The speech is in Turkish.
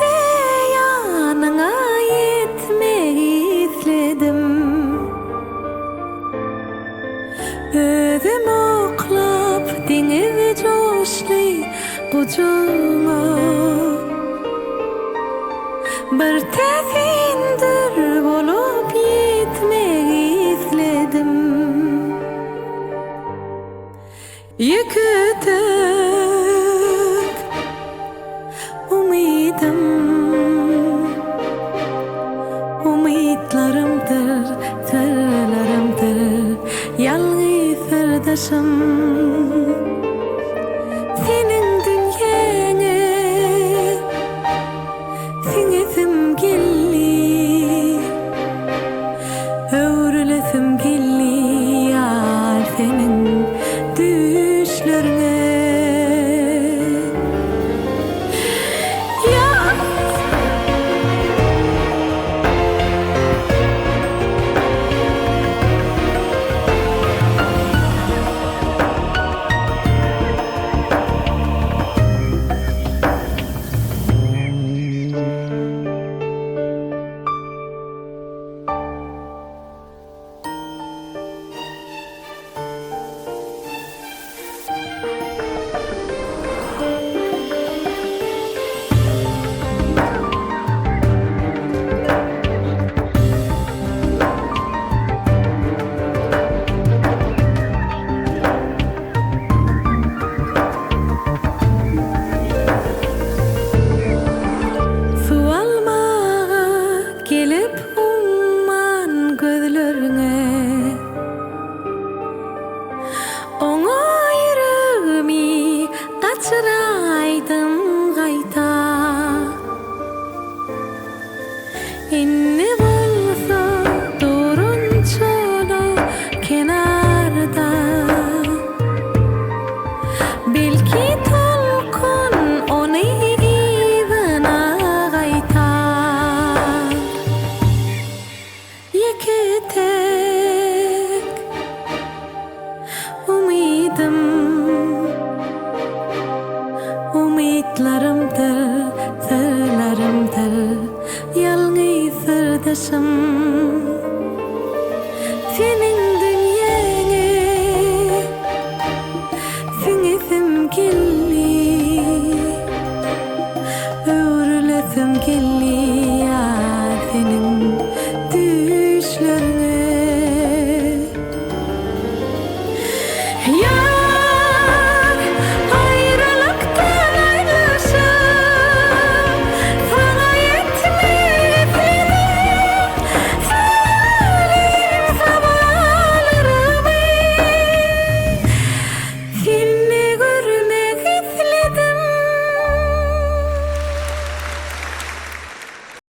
de yanına gitmek istedim. Özüm oklap deniz coşly kucağıma, bir tefindir bolup gitmek istedim. Yıkıtık umidim, umidlarımdır, sırlarımdır, yalnız sırdaşım. Senin dünyana singesim gelli, öğrülesim gelli, yar senin düşlerine. Gelip umman gözlerine, ona yüreğimi kaçıraydım gayta. İnni bolsa durunçala kenarda, belki tolkun onu izine gaytar. Yıkıtık umidim, umidlarımdır, sırlarımdır, yalnız sırdaşım. Senin dünyana singesim gelli, öğrülesim gelli, yar senin